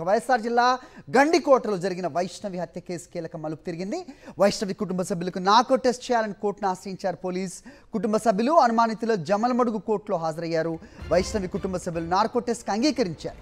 వైఎస్ఆర్ జిల్లా గండికోటలో జరిగిన వైష్ణవి హత్య కేసు కీలక మలుపు తిరిగింది. వైష్ణవి కుటుంబ సభ్యులకు నార్కో టెస్ట్ చేయాలని కోర్టును ఆశ్రయించారు పోలీస్. కుటుంబ సభ్యులు అనుమానితులు జమ్మలమడుగు కోర్టులో హాజరయ్యారు. వైష్ణవి కుటుంబ సభ్యులు నార్కో టెస్ట్కి అంగీకరించారు.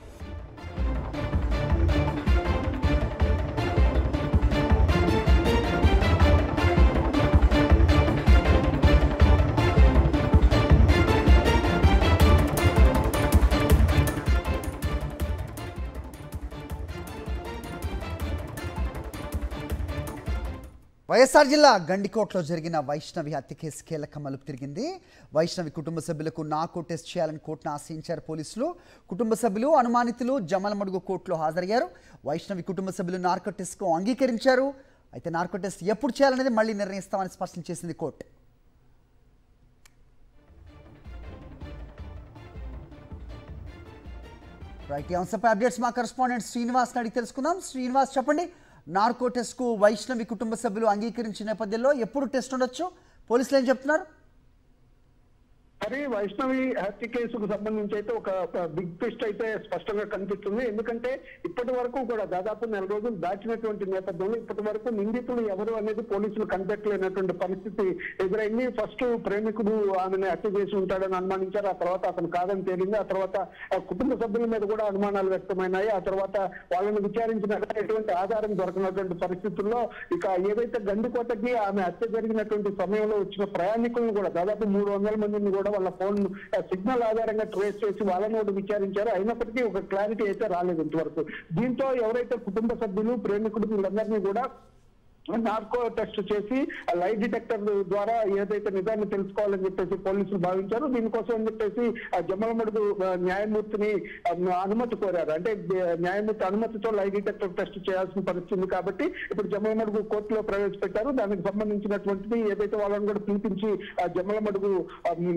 వైఎస్ఆర్ జిల్లా గండికోటలో జరిగిన వైష్ణవి హత్య కేసు కీలక మలుపు తిరిగింది. వైష్ణవి కుటుంబ సభ్యులకు నార్కో టెస్ట్ చేయాలని కోర్టును ఆశ్రయించారు పోలీసులు. కుటుంబ సభ్యులు అనుమానితులు జమ్మలమడుగు కోర్టులో హాజరయ్యారు. వైష్ణవి కుటుంబ సభ్యులు నార్కో టెస్ట్కు అంగీకరించారు. అయితే నార్కో టెస్ట్ ఎప్పుడు చేయాలనేది మళ్ళీ నిర్ణయిస్తామని స్పష్టం చేసింది కోర్టు. రైట్, ఈ అంశంపై అప్డేట్స్ మా కరెస్పాండెంట్ శ్రీనివాస్ అడిగి తెలుసుకుందాం. శ్రీనివాస్, చెప్పండి, నార్కో టెస్ట్కు వైష్ణవి కుటుంబ సభ్యులు అంగీకరించిన నేపథ్యంలో ఎప్పుడు టెస్ట్ ఉండొచ్చు? పోలీసులు ఏం చెప్తున్నారు? మరి వైష్ణవి హత్య కేసుకు సంబంధించి అయితే ఒక బిగ్ ట్విస్ట్ అయితే స్పష్టంగా కనిపిస్తుంది. ఎందుకంటే ఇప్పటి వరకు కూడా దాదాపు 4 రోజులు దాటినటువంటి నేపథ్యంలో ఇప్పటి వరకు నిందితులు ఎవరు అనేది పోలీసులు కనిపెట్టలేనటువంటి పరిస్థితి ఎదురైంది. ఫస్ట్ ప్రేమికుడు ఆమెను హత్య చేసి ఉంటాడని అనుమానించారు. ఆ తర్వాత అతను కాదని తేలింది. ఆ తర్వాత కుటుంబ సభ్యుల మీద కూడా అనుమానాలు వ్యక్తమైనాయి. ఆ తర్వాత వాళ్ళని విచారించిన ఎటువంటి ఆధారం దొరకనటువంటి పరిస్థితుల్లో ఇక ఏదైతే గండికోటకి ఆమె హత్య జరిగినటువంటి సమయంలో వచ్చిన ప్రయాణికులను కూడా దాదాపు 300 మందిని కూడా వాళ్ళ ఫోన్ సిగ్నల్ ఆధారంగా ట్రేస్ చేసి వాళ్ళని కూడా విచారించారు. అయినప్పటికీ ఒక క్లారిటీ అయితే రాలేదు ఇంతవరకు. దీంతో ఎవరైతే కుటుంబ సభ్యులు ప్రేమికుడు వీళ్ళందరినీ కూడా నార్కో టెస్ట్ చేసి లై డిటెక్టర్ ద్వారా ఏదైతే నిజాన్ని తెలుసుకోవాలని చెప్పేసి పోలీసులు భావించారు. దీనికోసం అని చెప్పేసి జమ్మలమడుగు న్యాయమూర్తిని అనుమతి కోరారు. అంటే న్యాయమూర్తి అనుమతితో లై డిటెక్టర్ టెస్ట్ చేయాల్సిన పరిస్థితి కాబట్టి ఇప్పుడు జమ్మలమడుగు కోర్టులో ప్రవేశపెట్టారు. దానికి సంబంధించినటువంటిది ఏదైతే వాళ్ళని కూడా పిలిపించి జమ్మలమడుగు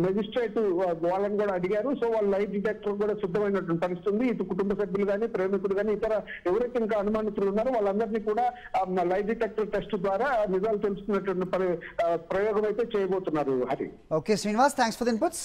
మెజిస్ట్రేట్ వాళ్ళని కూడా అడిగారు. సో వాళ్ళ లై డిటెక్టర్ కూడా సిద్ధమైనటువంటి పరిస్థితి. ఇటు కుటుంబ సభ్యులు కానీ ప్రేమికుడు కానీ ఇతర ఎవరైతే ఇంకా అనుమానితులు ఉన్నారో వాళ్ళందరినీ కూడా లై డిటెక్టర్ టెస్ట్ ద్వారా నిజాలు తెలుసుకున్నటువంటి ప్రయోగం అయితే చేయబోతున్నారు. Hari. Okay Srinivas, thanks for the inputs.